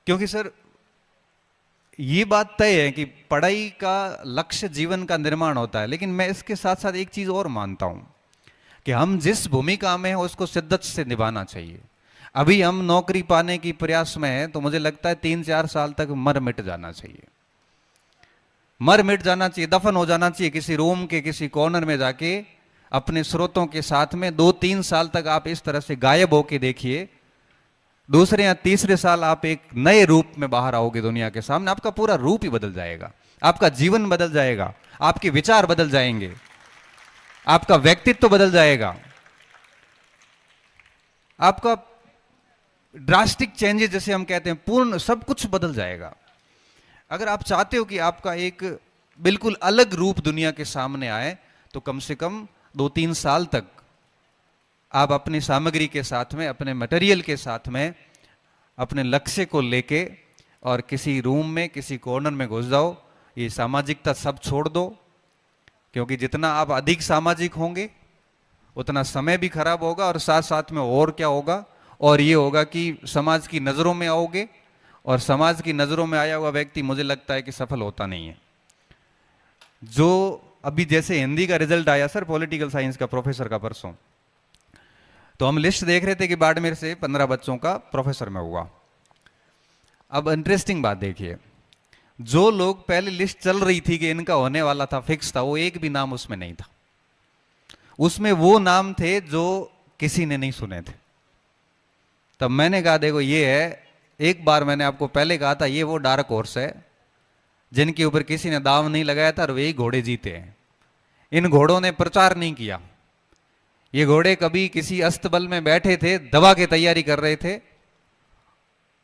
क्योंकि सर ये बात तय है कि पढ़ाई का लक्ष्य जीवन का निर्माण होता है, लेकिन मैं इसके साथ साथ एक चीज और मानता हूं कि हम जिस भूमिका में हैं उसको शिद्दत से निभाना चाहिए। अभी हम नौकरी पाने की प्रयास में हैं तो मुझे लगता है 3-4 साल तक मर मिट जाना चाहिए, मर मिट जाना चाहिए, दफन हो जाना चाहिए किसी रूम के किसी कॉर्नर में जाके अपने स्रोतों के साथ में। 2-3 साल तक आप इस तरह से गायब होके देखिए, दूसरे या तीसरे साल आप एक नए रूप में बाहर आओगे दुनिया के सामने। आपका पूरा रूप ही बदल जाएगा, आपका जीवन बदल जाएगा, आपके विचार बदल जाएंगे, आपका व्यक्तित्व बदल जाएगा, आपका ड्रास्टिक चेंजेस जैसे हम कहते हैं, पूर्ण सब कुछ बदल जाएगा। अगर आप चाहते हो कि आपका एक बिल्कुल अलग रूप दुनिया के सामने आए तो कम से कम 2-3 साल तक आप अपनी सामग्री के साथ में, अपने मटेरियल के साथ में, अपने लक्ष्य को लेके और किसी रूम में किसी कॉर्नर में घुस जाओ। ये सामाजिकता सब छोड़ दो, क्योंकि जितना आप अधिक सामाजिक होंगे उतना समय भी खराब होगा और साथ साथ में और क्या होगा, और ये होगा कि समाज की नज़रों में आओगे, और समाज की नज़रों में आया हुआ व्यक्ति मुझे लगता है कि सफल होता नहीं है। जो अभी जैसे हिंदी का रिजल्ट आया सर, पॉलिटिकल साइंस का, प्रोफेसर का परसों, तो हम लिस्ट देख रहे थे कि बाड़मेर से 15 बच्चों का प्रोफेसर में हुआ। अब इंटरेस्टिंग बात देखिए, जो लोग पहले लिस्ट चल रही थी कि इनका होने वाला था, फिक्स था, वो एक भी नाम उसमें नहीं था। उसमें वो नाम थे जो किसी ने नहीं सुने थे। तब मैंने कहा देखो ये है, एक बार मैंने आपको पहले कहा था, ये वो डार्क हॉर्स है जिनके ऊपर किसी ने दाव नहीं लगाया था और वही घोड़े जीते हैं। इन घोड़ों ने प्रचार नहीं किया, ये घोड़े कभी किसी अस्तबल में बैठे थे, दवा की तैयारी कर रहे थे,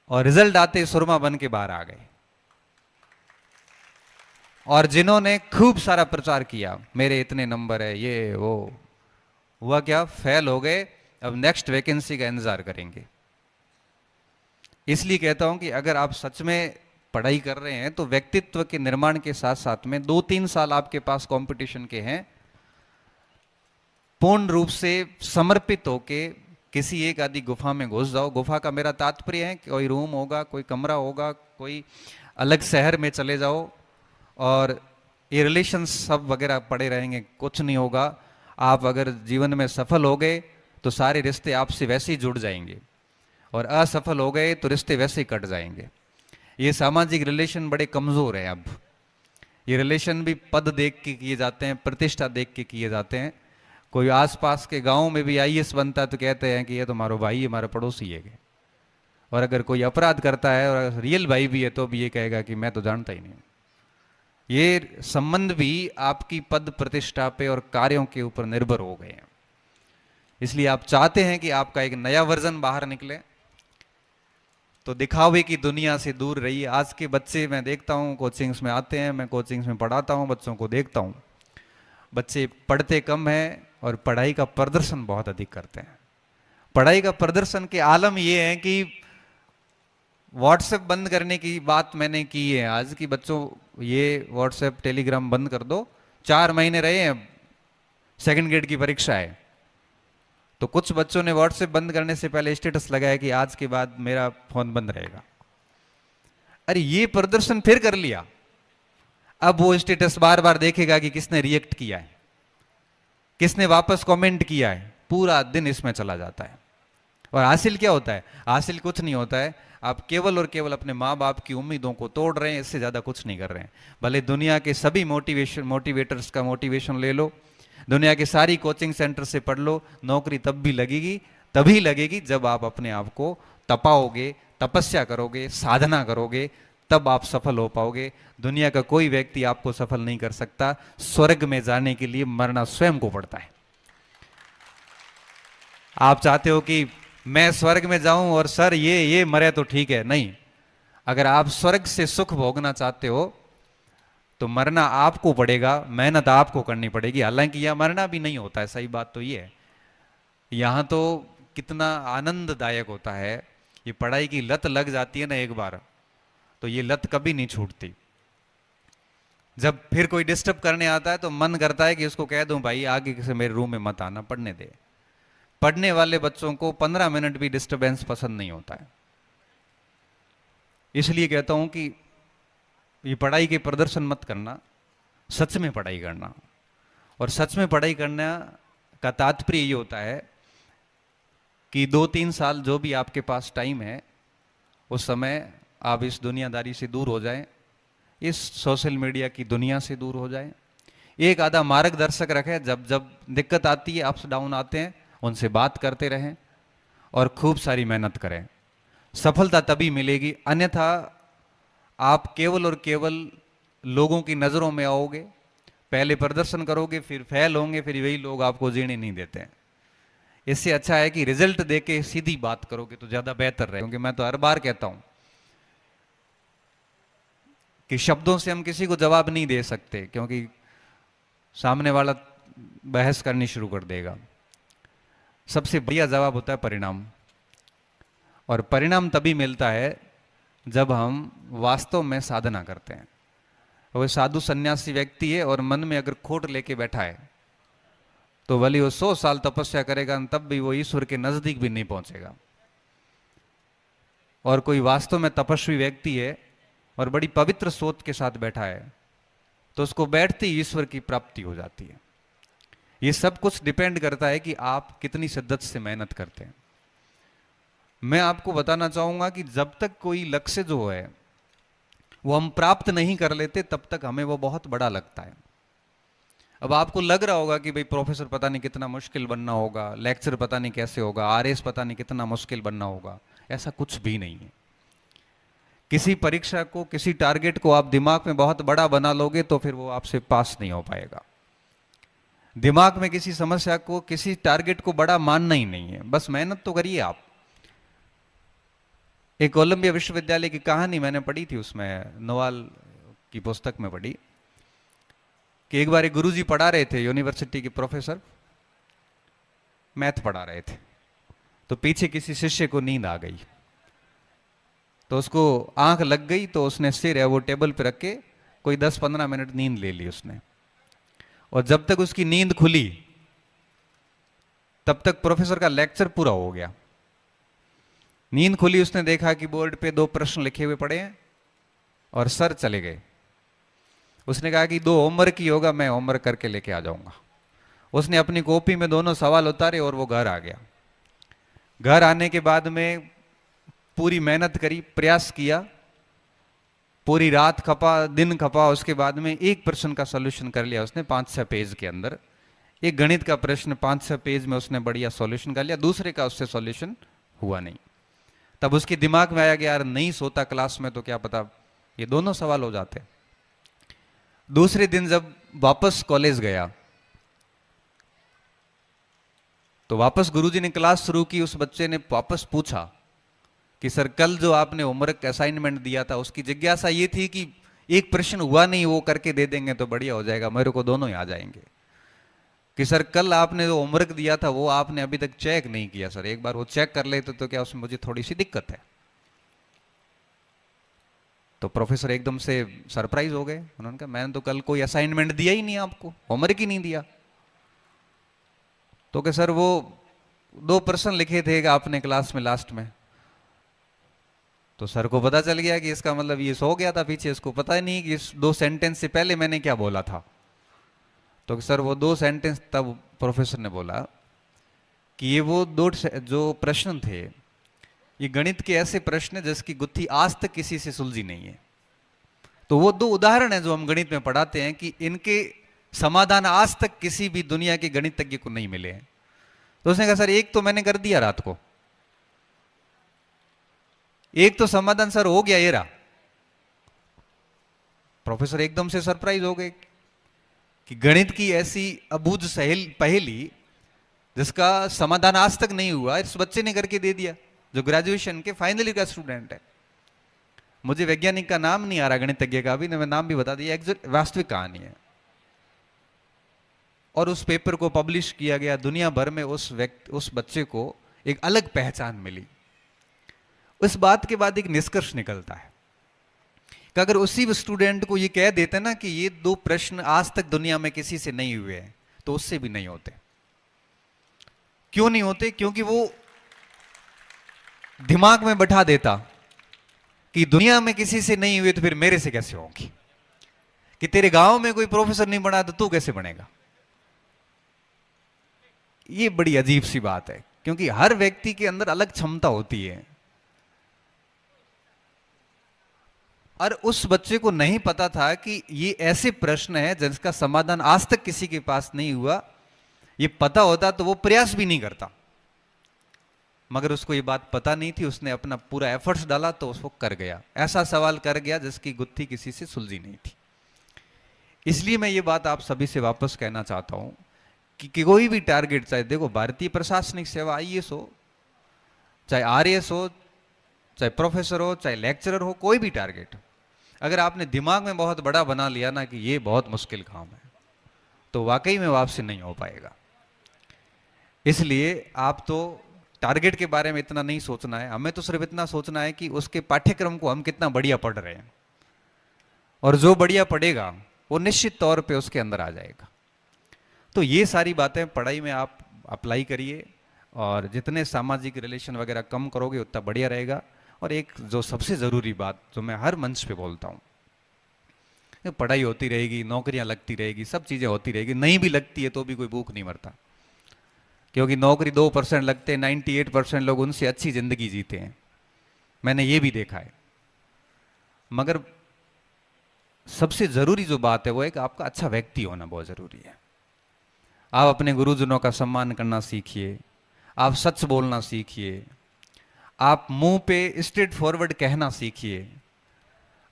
और रिजल्ट आते सुरमा बन के बाहर आ गए। और जिन्होंने खूब सारा प्रचार किया, मेरे इतने नंबर है, ये वो, हुआ क्या, फेल हो गए। अब नेक्स्ट वैकेंसी का इंतजार करेंगे। इसलिए कहता हूं कि अगर आप सच में पढ़ाई कर रहे हैं तो व्यक्तित्व के निर्माण के साथ साथ में 2-3 साल आपके पास कंपटीशन के हैं, पूर्ण रूप से समर्पित होके किसी एक आदि गुफा में घुस जाओ। गुफा का मेरा तात्पर्य है कि कोई रूम होगा, कोई कमरा होगा, कोई अलग शहर में चले जाओ, और ये रिलेशन सब वगैरह पड़े रहेंगे, कुछ नहीं होगा। आप अगर जीवन में सफल हो गए तो सारे रिश्ते आपसे वैसे ही जुड़ जाएंगे, और असफल हो गए तो रिश्ते वैसे ही कट जाएंगे। ये सामाजिक रिलेशन बड़े कमजोर हैं। अब ये रिलेशन भी पद देख के किए जाते हैं, प्रतिष्ठा देख के किए जाते हैं। कोई आसपास के गांव में भी आईएएस बनता है तो कहते हैं कि ये तो हमारा भाई, हमारा पड़ोसी है। और अगर कोई अपराध करता है और रियल भाई भी है तो भी ये कहेगा कि मैं तो जानता ही नहीं। ये संबंध भी आपकी पद प्रतिष्ठा पे और कार्यों के ऊपर निर्भर हो गए हैं। इसलिए आप चाहते हैं कि आपका एक नया वर्जन बाहर निकले, तो दिखावे की दुनिया से दूर रहिए। आज के बच्चे मैं देखता हूँ कोचिंग्स में आते हैं, मैं कोचिंग्स में पढ़ाता हूँ, बच्चों को देखता हूँ, बच्चे पढ़ते कम हैं और पढ़ाई का प्रदर्शन बहुत अधिक करते हैं। पढ़ाई का प्रदर्शन के आलम ये है कि व्हाट्सएप बंद करने की बात मैंने की है आज, की बच्चों ये व्हाट्सएप टेलीग्राम बंद कर दो। 4 महीने रहे हैं, सेकंड ग्रेड की परीक्षा है, तो कुछ बच्चों ने व्हाट्सएप बंद करने से पहले स्टेटस लगाया कि आज के बाद मेरा फोन बंद रहेगा। अरे ये प्रदर्शन फिर कर लिया, अब वो स्टेटस बार बार देखेगा कि किसने रिएक्ट किया है, किसने वापस कमेंट किया है, पूरा दिन इसमें चला जाता है। और हासिल क्या होता है? हासिल कुछ नहीं होता है, आप केवल और केवल अपने माँ बाप की उम्मीदों को तोड़ रहे हैं, इससे ज्यादा कुछ नहीं कर रहे हैं। भले दुनिया के सभी मोटिवेटर्स का मोटिवेशन ले लो, दुनिया के सारी कोचिंग सेंटर से पढ़ लो, नौकरी तब भी लगेगी, तभी लगेगी जब आप अपने आप को तपाओगे, तपस्या करोगे, साधना करोगे, तब आप सफल हो पाओगे। दुनिया का कोई व्यक्ति आपको सफल नहीं कर सकता। स्वर्ग में जाने के लिए मरना स्वयं को पड़ता है। आप चाहते हो कि मैं स्वर्ग में जाऊं और सर ये मरे तो ठीक है, नहीं। अगर आप स्वर्ग से सुख भोगना चाहते हो तो मरना आपको पड़ेगा, मेहनत आपको करनी पड़ेगी। हालांकि यह मरना भी नहीं होता है, सही बात तो ये है। यहां तो कितना आनंददायक होता है, ये पढ़ाई की लत लग जाती है ना एक बार, तो ये लत कभी नहीं छूटती। जब फिर कोई डिस्टर्ब करने आता है तो मन करता है कि उसको कह दूं भाई आगे से मेरे रूम में मत आना, पढ़ने दे। पढ़ने वाले बच्चों को 15 मिनट भी डिस्टरबेंस पसंद नहीं होता है। इसलिए कहता हूं कि ये पढ़ाई के प्रदर्शन मत करना, सच में पढ़ाई करना। और सच में पढ़ाई करना का तात्पर्य ये होता है कि 2-3 साल जो भी आपके पास टाइम है, उस समय आप इस दुनियादारी से दूर हो जाएं, इस सोशल मीडिया की दुनिया से दूर हो जाएं। एक आधा मार्गदर्शक रखें, जब जब दिक्कत आती है, अप्स डाउन आते हैं, उनसे बात करते रहें और खूब सारी मेहनत करें। सफलता तभी मिलेगी, अन्यथा आप केवल और केवल लोगों की नज़रों में आओगे, पहले प्रदर्शन करोगे, फिर फेल होंगे, फिर वही लोग आपको जीने नहीं देते हैं। इससे अच्छा है कि रिजल्ट देके सीधी बात करोगे तो ज़्यादा बेहतर रहे। क्योंकि मैं तो हर बार कहता हूं कि शब्दों से हम किसी को जवाब नहीं दे सकते, क्योंकि सामने वाला बहस करनी शुरू कर देगा। सबसे बढ़िया जवाब होता है परिणाम। और परिणाम तभी मिलता है जब हम वास्तव में साधना करते हैं। वो साधु सन्यासी व्यक्ति है और मन में अगर खोट लेके बैठा है, तो भले वो 100 साल तपस्या करेगा, तब भी वो ईश्वर के नजदीक भी नहीं पहुंचेगा। और कोई वास्तव में तपस्वी व्यक्ति है और बड़ी पवित्र सोच के साथ बैठा है, तो उसको बैठते ही ईश्वर की प्राप्ति हो जाती है। ये सब कुछ डिपेंड करता है कि आप कितनी शिद्दत से मेहनत करते हैं। मैं आपको बताना चाहूंगा कि जब तक कोई लक्ष्य जो है वो हम प्राप्त नहीं कर लेते, तब तक हमें वो बहुत बड़ा लगता है। अब आपको लग रहा होगा कि भाई प्रोफेसर पता नहीं कितना मुश्किल बनना होगा, लेक्चर पता नहीं कैसे होगा, आरएस पता नहीं कितना मुश्किल बनना होगा। ऐसा कुछ भी नहीं है। किसी परीक्षा को, किसी टारगेट को आप दिमाग में बहुत बड़ा बना लोगे तो फिर वो आपसे पास नहीं हो पाएगा। दिमाग में किसी समस्या को, किसी टारगेट को बड़ा मानना ही नहीं है, बस मेहनत तो करिए आप। एक कोलंबिया विश्वविद्यालय की कहानी मैंने पढ़ी थी, उसमें नोवाल की पुस्तक में पढ़ी कि एक बार एक गुरुजी पढ़ा रहे थे, यूनिवर्सिटी के प्रोफेसर मैथ पढ़ा रहे थे, तो पीछे किसी शिष्य को नींद आ गई, तो उसको आंख लग गई, तो उसने सिर है वो टेबल पे रख के कोई 10-15 मिनट नींद ले ली उसने। और जब तक उसकी नींद खुली, तब तक प्रोफेसर का लेक्चर पूरा हो गया। नींद खुली, उसने देखा कि बोर्ड पे 2 प्रश्न लिखे हुए पड़े हैं और सर चले गए। उसने कहा कि 2 होमवर्क ही होगा, मैं होमवर्क करके लेके आ जाऊंगा। उसने अपनी कॉपी में दोनों सवाल उतारे और वो घर आ गया। घर आने के बाद में पूरी मेहनत करी, प्रयास किया, पूरी रात खपा, दिन खपा। उसके बाद में एक प्रश्न का सॉल्यूशन कर लिया उसने 5-6 पेज के अंदर। एक गणित का प्रश्न 5-6 पेज में उसने बढ़िया सॉल्यूशन कर लिया, दूसरे का उससे सॉल्यूशन हुआ नहीं। तब उसके दिमाग में आया कि यार नहीं सोता क्लास में तो क्या पता ये दोनों सवाल हो जाते। दूसरे दिन जब वापस कॉलेज गया, तो वापस गुरुजी ने क्लास शुरू की। उस बच्चे ने वापस पूछा कि सर कल जो आपने होमवर्क असाइनमेंट दिया था, उसकी जिज्ञासा ये थी कि एक प्रश्न हुआ नहीं, वो करके दे देंगे तो बढ़िया हो जाएगा, मेरे को दोनों ही आ जाएंगे। कि सर कल आपने जो होमवर्क दिया था वो आपने अभी तक चेक नहीं किया, सर एक बार वो चेक कर लेते तो क्या उसमें मुझे थोड़ी सी दिक्कत है। तो प्रोफेसर एकदम से सरप्राइज हो गए। उन्होंने कहा मैंने तो कल कोई असाइनमेंट दिया ही नहीं, आपको होमवर्क ही नहीं दिया। तो क्या सर वो 2 प्रश्न लिखे थे आपने क्लास में लास्ट में। तो सर को पता चल गया कि इसका मतलब ये सो गया था पीछे, इसको पता ही नहीं कि इस 2 सेंटेंस से पहले मैंने क्या बोला था। तो सर वो 2 सेंटेंस, तब प्रोफेसर ने बोला कि ये वो 2 जो प्रश्न थे, ये गणित के ऐसे प्रश्न जिसकी गुत्थी आज तक किसी से सुलझी नहीं है। तो वो 2 उदाहरण हैं जो हम गणित में पढ़ाते हैं कि इनके समाधान आज तक किसी भी दुनिया के गणितज्ञ को नहीं मिले हैं। तो उसने कहा सर एक तो मैंने कर दिया रात को, एक तो समाधान सर हो गया ये रहा। प्रोफेसर एकदम से सरप्राइज हो गए कि गणित की ऐसी अबूझ पहेली जिसका समाधान आज तक नहीं हुआ, इस बच्चे ने करके दे दिया जो ग्रेजुएशन के फाइनल ईयर का स्टूडेंट है। मुझे वैज्ञानिक का नाम नहीं आ रहा, गणितज्ञ का भी, मैं नाम भी बता दिया, वास्तविक कहानी है। और उस पेपर को पब्लिश किया गया, दुनिया भर में उस बच्चे को एक अलग पहचान मिली। उस बात के बाद एक निष्कर्ष निकलता है कि अगर उसी स्टूडेंट को ये कह देते ना कि ये 2 प्रश्न आज तक दुनिया में किसी से नहीं हुए हैं, तो उससे भी नहीं होते। क्यों नहीं होते? क्योंकि वो दिमाग में बैठा देता कि दुनिया में किसी से नहीं हुए तो फिर मेरे से कैसे होगी, कि तेरे गांव में कोई प्रोफेसर नहीं बना तो तू कैसे बनेगा। ये बड़ी अजीब सी बात है, क्योंकि हर व्यक्ति के अंदर अलग क्षमता होती है। और उस बच्चे को नहीं पता था कि ये ऐसे प्रश्न है जिसका समाधान आज तक किसी के पास नहीं हुआ। ये पता होता तो वो प्रयास भी नहीं करता, मगर उसको ये बात पता नहीं थी, उसने अपना पूरा एफर्ट्स डाला तो उसको कर गया, ऐसा सवाल कर गया जिसकी गुत्थी किसी से सुलझी नहीं थी। इसलिए मैं ये बात आप सभी से वापस कहना चाहता हूं कि कोई भी टारगेट, चाहे देखो भारतीय प्रशासनिक सेवा आईएएस हो, चाहे आरएएस हो, चाहे प्रोफेसर हो, चाहे लेक्चरर हो, कोई भी टारगेट अगर आपने दिमाग में बहुत बड़ा बना लिया ना कि ये बहुत मुश्किल काम है, तो वाकई में वो आपसे नहीं हो पाएगा। इसलिए आप तो टारगेट के बारे में इतना नहीं सोचना है, हमें तो सिर्फ इतना सोचना है कि उसके पाठ्यक्रम को हम कितना बढ़िया पढ़ रहे हैं, और जो बढ़िया पढ़ेगा वो निश्चित तौर पे उसके अंदर आ जाएगा। तो ये सारी बातें पढ़ाई में आप अप्लाई करिए, और जितने सामाजिक रिलेशन वगैरह कम करोगे उतना बढ़िया रहेगा। और एक जो सबसे ज़रूरी बात जो मैं हर मंच पे बोलता हूँ, पढ़ाई होती रहेगी, नौकरियां लगती रहेगी, सब चीज़ें होती रहेगी, नहीं भी लगती है तो भी कोई भूख नहीं मरता, क्योंकि नौकरी 2% लगते हैं, 98% लोग उनसे अच्छी ज़िंदगी जीते हैं, मैंने ये भी देखा है। मगर सबसे ज़रूरी जो बात है वो है कि आपका अच्छा व्यक्ति होना बहुत ज़रूरी है। आप अपने गुरुजनों का सम्मान करना सीखिए, आप सच बोलना सीखिए, आप मुंह पे स्ट्रेट फॉरवर्ड कहना सीखिए,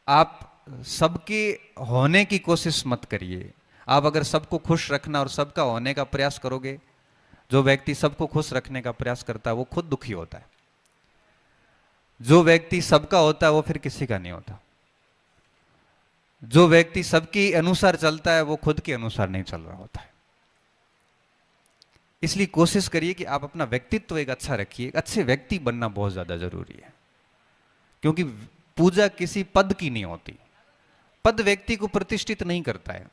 आप सबके होने की कोशिश मत करिए। आप अगर सबको खुश रखना और सबका होने का प्रयास करोगे, जो व्यक्ति सबको खुश रखने का प्रयास करता है वो खुद दुखी होता है, जो व्यक्ति सबका होता है वो फिर किसी का नहीं होता, जो व्यक्ति सबके अनुसार चलता है वो खुद के अनुसार नहीं चल रहा होता है। इसलिए कोशिश करिए कि आप अपना व्यक्तित्व एक अच्छा रखिए, एक अच्छे व्यक्ति बनना बहुत ज्यादा जरूरी है, क्योंकि पूजा किसी पद की नहीं होती, पद व्यक्ति को प्रतिष्ठित नहीं करता है,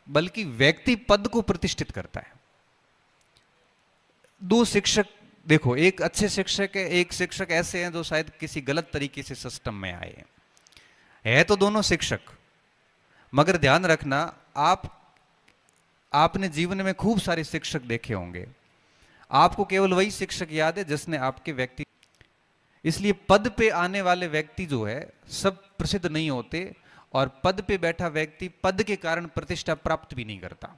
बल्कि व्यक्ति पद को प्रतिष्ठित करता है। दो शिक्षक देखो, एक अच्छे शिक्षक है, एक शिक्षक ऐसे हैं जो शायद किसी गलत तरीके से सिस्टम में आए हैं, है तो दोनों शिक्षक, मगर ध्यान रखना आपने जीवन में खूब सारे शिक्षक देखे होंगे, आपको केवल वही शिक्षक याद है जिसने आपके व्यक्ति। इसलिए पद पे आने वाले व्यक्ति जो है सब प्रसिद्ध नहीं होते, और पद पे बैठा व्यक्ति पद के कारण प्रतिष्ठा प्राप्त भी नहीं करता।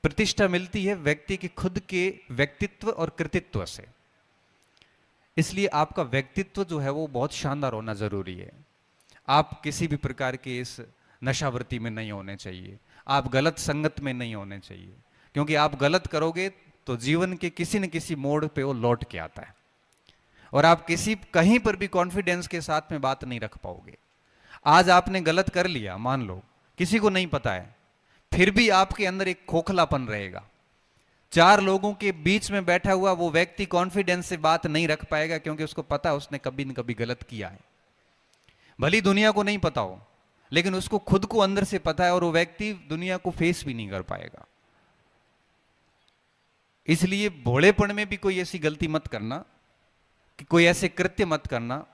प्रतिष्ठा मिलती है व्यक्ति के खुद के व्यक्तित्व और कृतित्व से। इसलिए आपका व्यक्तित्व जो है वो बहुत शानदार होना जरूरी है। आप किसी भी प्रकार के इस नशावृत्ति में नहीं होने चाहिए, आप गलत संगत में नहीं होने चाहिए, क्योंकि आप गलत करोगे तो जीवन के किसी न किसी मोड़ पे वो लौट के आता है, और आप कहीं पर भी कॉन्फिडेंस के साथ में बात नहीं रख पाओगे। आज आपने गलत कर लिया, मान लो किसी को नहीं पता है, फिर भी आपके अंदर एक खोखलापन रहेगा। 4 लोगों के बीच में बैठा हुआ वो व्यक्ति कॉन्फिडेंस से बात नहीं रख पाएगा, क्योंकि उसको पता है उसने कभी न कभी गलत किया है। भली दुनिया को नहीं पता हो, लेकिन उसको खुद को अंदर से पता है, और वो व्यक्ति दुनिया को फेस भी नहीं कर पाएगा। इसलिए भोलेपन में भी कोई ऐसी गलती मत करना, कि कोई ऐसे कृत्य मत करना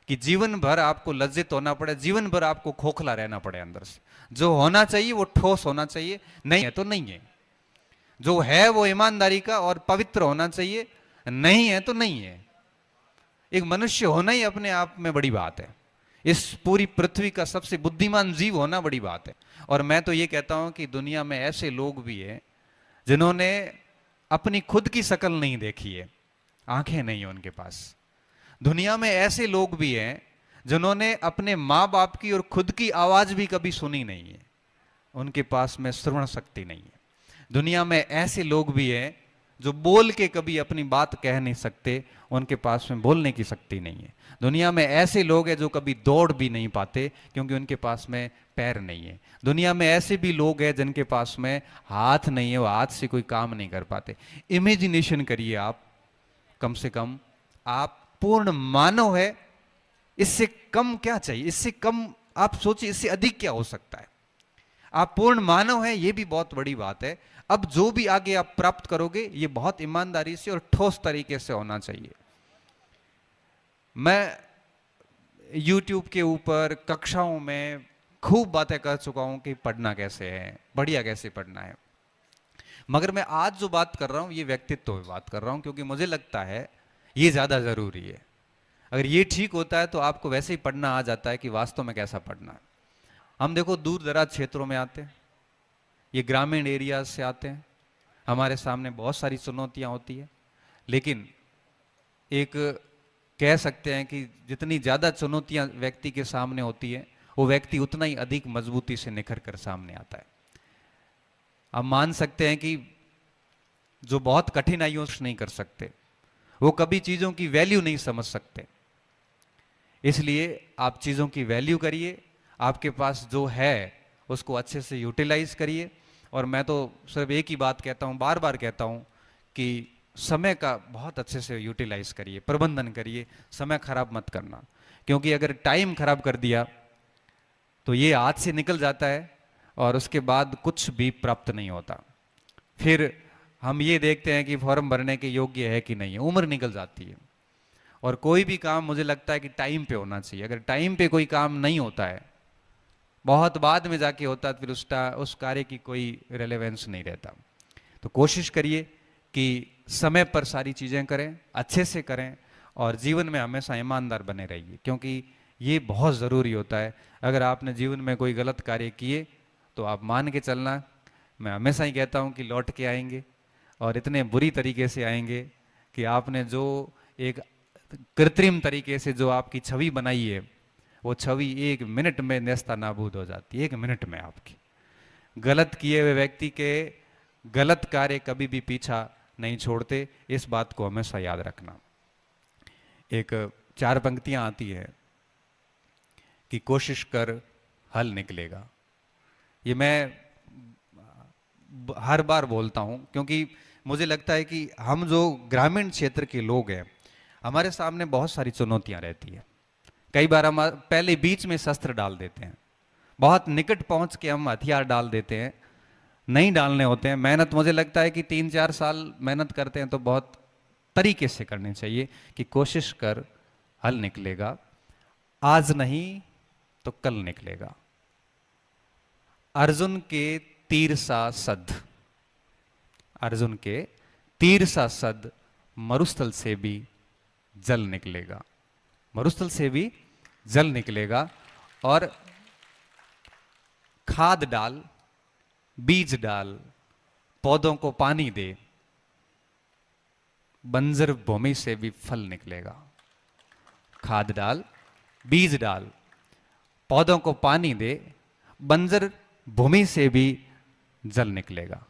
कि जीवन भर आपको लज्जित होना पड़े, जीवन भर आपको खोखला रहना पड़े अंदर से। जो होना चाहिए वो ठोस होना चाहिए, नहीं है तो नहीं है, जो है वो ईमानदारी का और पवित्र होना चाहिए, नहीं है तो नहीं है। एक मनुष्य होना ही अपने आप में बड़ी बात है, इस पूरी पृथ्वी का सबसे बुद्धिमान जीव होना बड़ी बात है। और मैं तो ये कहता हूं कि दुनिया में ऐसे लोग भी हैं जिन्होंने अपनी खुद की शक्ल नहीं देखी है, आंखें नहीं है उनके पास। दुनिया में ऐसे लोग भी हैं जिन्होंने अपने माँ बाप की और खुद की आवाज भी कभी सुनी नहीं है, उनके पास में श्रवण शक्ति नहीं है। दुनिया में ऐसे लोग भी हैं जो बोल के कभी अपनी बात कह नहीं सकते, उनके पास में बोलने की शक्ति नहीं है। दुनिया में ऐसे लोग हैं जो कभी दौड़ भी नहीं पाते, क्योंकि उनके पास में पैर नहीं है। दुनिया में ऐसे भी लोग हैं जिनके पास में हाथ नहीं है, वो हाथ से कोई काम नहीं कर पाते। इमेजिनेशन करिए आप, कम से कम आप पूर्ण मानव है, इससे कम क्या चाहिए, इससे कम आप सोचिए, इससे अधिक क्या हो सकता है। आप पूर्ण मानव है, ये भी बहुत बड़ी बात है। अब जो भी आगे आप प्राप्त करोगे ये बहुत ईमानदारी से और ठोस तरीके से होना चाहिए। मैं YouTube के ऊपर कक्षाओं में खूब बातें कर चुका हूं कि पढ़ना कैसे है, बढ़िया कैसे पढ़ना है। मगर मैं आज जो बात कर रहा हूं ये व्यक्तित्व पे बात कर रहा हूं, क्योंकि मुझे लगता है ये ज़्यादा ज़रूरी है। अगर ये ठीक होता है तो आपको वैसे ही पढ़ना आ जाता है कि वास्तव में कैसा पढ़ना है। हम देखो दूर दराज क्षेत्रों में आते हैं, ये ग्रामीण एरियाज से आते हैं, हमारे सामने बहुत सारी चुनौतियां होती है, लेकिन एक कह सकते हैं कि जितनी ज़्यादा चुनौतियां व्यक्ति के सामने होती है वो व्यक्ति उतना ही अधिक मजबूती से निखर कर सामने आता है। आप मान सकते हैं कि जो बहुत कठिनाइयों से नहीं कर सकते वो कभी चीज़ों की वैल्यू नहीं समझ सकते। इसलिए आप चीज़ों की वैल्यू करिए, आपके पास जो है उसको अच्छे से यूटिलाइज करिए। और मैं तो सिर्फ एक ही बात कहता हूँ, बार बार कहता हूँ कि समय का बहुत अच्छे से यूटिलाइज करिए, प्रबंधन करिए, समय खराब मत करना। क्योंकि अगर टाइम खराब कर दिया तो ये हाथ से निकल जाता है और उसके बाद कुछ भी प्राप्त नहीं होता। फिर हम ये देखते हैं कि फॉर्म भरने के योग्य है कि नहीं है, उम्र निकल जाती है। और कोई भी काम मुझे लगता है कि टाइम पे होना चाहिए। अगर टाइम पे कोई काम नहीं होता है, बहुत बाद में जाके होता है, फिर उस कार्य की कोई रेलेवेंस नहीं रहता। तो कोशिश करिए कि समय पर सारी चीज़ें करें, अच्छे से करें और जीवन में हमेशा ईमानदार बने रहिए, क्योंकि ये बहुत ज़रूरी होता है। अगर आपने जीवन में कोई गलत कार्य किए तो आप मान के चलना, मैं हमेशा ही कहता हूँ कि लौट के आएंगे और इतने बुरी तरीके से आएंगे कि आपने जो एक कृत्रिम तरीके से जो आपकी छवि बनाई है वो छवि 1 मिनट में नेस्ता नाबूद हो जाती है। 1 मिनट में आपकी गलत किए हुए व्यक्ति के गलत कार्य कभी भी पीछा नहीं छोड़ते, इस बात को हमेशा याद रखना। एक 4 पंक्तियां आती है कि कोशिश कर हल निकलेगा। ये मैं हर बार बोलता हूं क्योंकि मुझे लगता है कि हम जो ग्रामीण क्षेत्र के लोग हैं हमारे सामने बहुत सारी चुनौतियां रहती है। कई बार हम पहले बीच में शस्त्र डाल देते हैं, बहुत निकट पहुंच के हम हथियार डाल देते हैं, नहीं डालने होते हैं। मेहनत मुझे लगता है कि 3-4 साल मेहनत करते हैं तो बहुत तरीके से करनी चाहिए कि कोशिश कर हल निकलेगा, आज नहीं तो कल निकलेगा। अर्जुन के तीर सा सद, अर्जुन के तीर सा सद मरुस्थल से भी जल निकलेगा, मरुस्थल से भी जल निकलेगा। और खाद डाल, बीज डाल, पौधों को पानी दे, बंजर भूमि से भी फल निकलेगा। खाद डाल, बीज डाल, पौधों को पानी दे, बंजर भूमि से भी जल निकलेगा।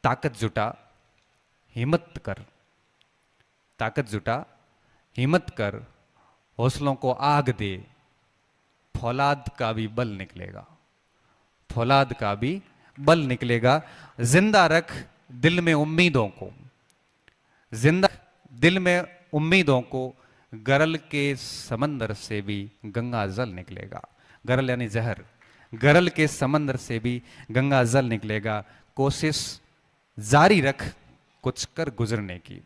ताकत जुटा, हिम्मत कर, ताकत जुटा, हिम्मत कर, हौसलों को आग दे, फौलाद का भी बल निकलेगा, फौलाद का भी बल निकलेगा। जिंदा रख दिल में उम्मीदों को, जिंदा दिल में उम्मीदों को, गरल के समंदर से भी गंगा जल निकलेगा। गरल यानी जहर, गरल के समंदर से भी गंगा जल निकलेगा। कोशिश जारी रख कुछ कर गुजरने की,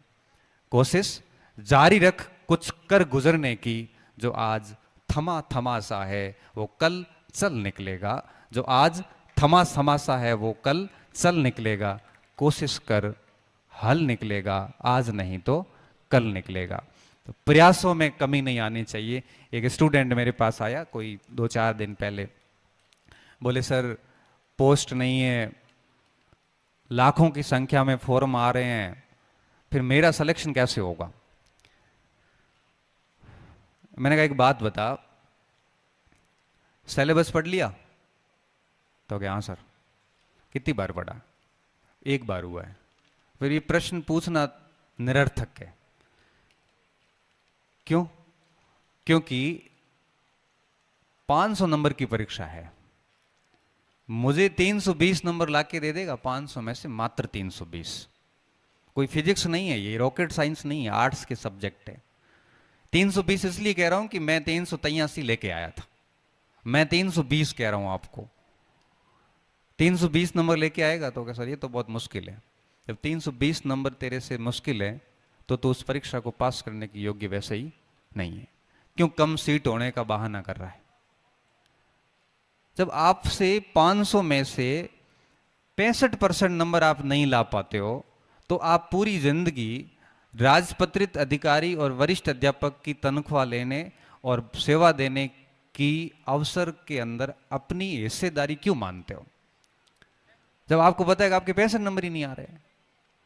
कोशिश जारी रख कुछ कर गुजरने की, जो आज थमा थमा सा है वो कल चल निकलेगा, जो आज थमा थमा सा है वो कल चल निकलेगा। कोशिश कर हल निकलेगा, आज नहीं तो कल निकलेगा। तो प्रयासों में कमी नहीं आनी चाहिए। एक स्टूडेंट मेरे पास आया कोई 2-4 दिन पहले, बोले सर पोस्ट नहीं है, लाखों की संख्या में फॉर्म आ रहे हैं, फिर मेरा सिलेक्शन कैसे होगा। मैंने कहा एक बात बता, सिलेबस पढ़ लिया? तो क्या हाँ सर। कितनी बार पढ़ा? एक बार हुआ है। फिर ये प्रश्न पूछना निरर्थक है। क्यों? क्योंकि 500 नंबर की परीक्षा है, मुझे 320 नंबर लाके दे देगा 500 में से मात्र 320। कोई फिजिक्स नहीं है, ये रॉकेट साइंस नहीं है, आर्ट्स के सब्जेक्ट है। 320 इसलिए कह रहा हूं कि मैं 383 लेके आया था, मैं 320 कह रहा हूं आपको। 320 नंबर लेके आएगा तो क्या सर ये तो बहुत मुश्किल है। जब 320 नंबर तेरे से मुश्किल है तो तू उस परीक्षा को पास करने की योग्य वैसे ही नहीं है। क्यों? कम सीट होने का बहाना कर रहा है। जब आपसे 500 में से 65% नंबर आप नहीं ला पाते हो, तो आप पूरी जिंदगी राजपत्रित अधिकारी और वरिष्ठ अध्यापक की तनख्वाह लेने और सेवा देने की अवसर के अंदर अपनी हिस्सेदारी क्यों मानते हो? जब आपको पता है कि आपके 65 नंबर ही नहीं आ रहे,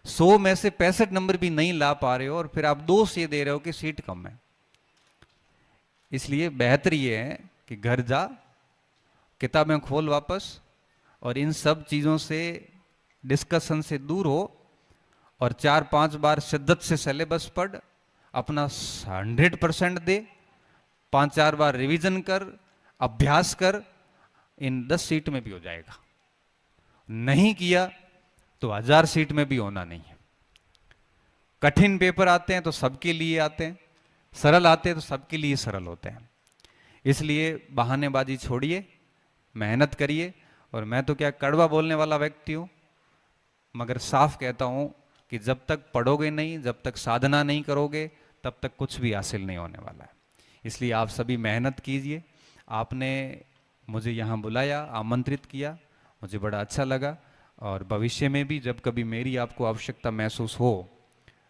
100 में से 65 नंबर भी नहीं ला पा रहे हो, और फिर आप दोष ये दे रहे हो कि सीट कम है। इसलिए बेहतर ये है कि घर जा, किताबें खोल वापस, और इन सब चीज़ों से, डिस्कशन से दूर हो, और 4-5 बार शिद्दत से सिलेबस पढ़, अपना 100% दे, 5-4 बार रिवीजन कर, अभ्यास कर, इन 10 सीट में भी हो जाएगा। नहीं किया तो 1000 सीट में भी होना नहीं है। कठिन पेपर आते हैं तो सबके लिए आते हैं, सरल आते हैं तो सबके लिए सरल होते हैं। इसलिए बहानेबाजी छोड़िए, मेहनत करिए। और मैं तो क्या कड़वा बोलने वाला व्यक्ति हूँ, मगर साफ कहता हूँ कि जब तक पढ़ोगे नहीं, जब तक साधना नहीं करोगे, तब तक कुछ भी हासिल नहीं होने वाला है। इसलिए आप सभी मेहनत कीजिए। आपने मुझे यहाँ बुलाया, आमंत्रित किया, मुझे बड़ा अच्छा लगा। और भविष्य में भी जब कभी मेरी आपको आवश्यकता महसूस हो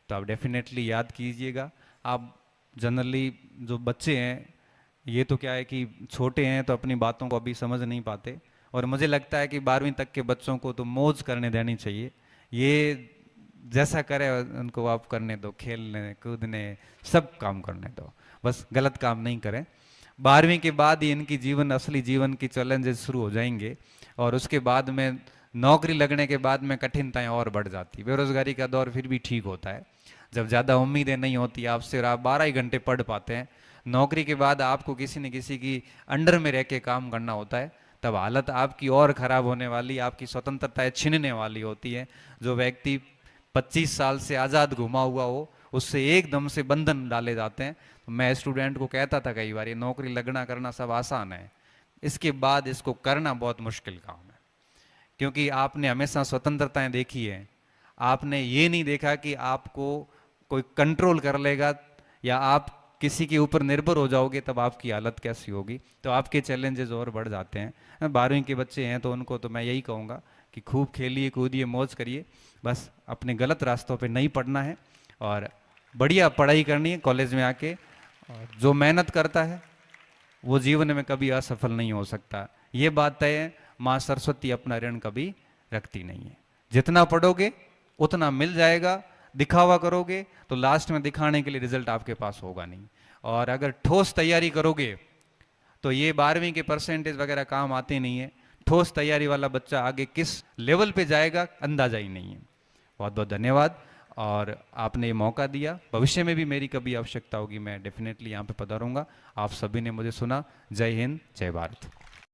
तो आप डेफिनेटली याद कीजिएगा। आप जनरली जो बच्चे हैं, ये तो क्या है कि छोटे हैं तो अपनी बातों को अभी समझ नहीं पाते, और मुझे लगता है कि 12वीं तक के बच्चों को तो मौज करने देनी चाहिए। ये जैसा करे उनको आप करने दो, खेलने कूदने सब काम करने दो, बस गलत काम नहीं करें। 12वीं के बाद ही इनकी जीवन, असली जीवन की चैलेंजेस शुरू हो जाएंगे, और उसके बाद में नौकरी लगने के बाद में कठिनाइयाँ और बढ़ जाती। बेरोजगारी का दौर फिर भी ठीक होता है जब ज़्यादा उम्मीदें नहीं होती आपसे और आप 12 ही घंटे पढ़ पाते हैं। नौकरी के बाद आपको किसी न किसी की अंडर में रह के काम करना होता है, तब हालत आपकी और ख़राब होने वाली, आपकी स्वतंत्रताएं छीनने वाली होती है। जो व्यक्ति 25 साल से आज़ाद घुमा हुआ हो, उससे एकदम से बंधन डाले जाते हैं। तो मैं स्टूडेंट को कहता था कई बार, ये नौकरी लगना करना सब आसान है, इसके बाद इसको करना बहुत मुश्किल काम है। क्योंकि आपने हमेशा स्वतंत्रताएं देखी है, आपने ये नहीं देखा कि आपको कोई कंट्रोल कर लेगा या आप किसी के ऊपर निर्भर हो जाओगे तब आपकी हालत कैसी होगी। तो आपके चैलेंजेस और बढ़ जाते हैं। 12वीं के बच्चे हैं तो उनको तो मैं यही कहूँगा कि खूब खेलिए, कूदिए, मौज करिए, बस अपने गलत रास्तों पे नहीं पड़ना है और बढ़िया पढ़ाई करनी है कॉलेज में आके। और जो मेहनत करता है वो जीवन में कभी असफल नहीं हो सकता, ये बात तय है। माँ सरस्वती अपना ऋण कभी रखती नहीं है। जितना पढ़ोगे उतना मिल जाएगा, दिखावा करोगे तो लास्ट में दिखाने के लिए रिजल्ट आपके पास होगा नहीं। और अगर ठोस तैयारी करोगे तो ये 12वीं के परसेंटेज वगैरह काम आते नहीं है। ठोस तैयारी वाला बच्चा आगे किस लेवल पे जाएगा अंदाजा ही नहीं है। बहुत बहुत धन्यवाद, और आपने ये मौका दिया। भविष्य में भी मेरी कभी आवश्यकता होगी मैं डेफिनेटली यहाँ पे पधारूंगा। आप सभी ने मुझे सुना। जय हिंद, जय भारत।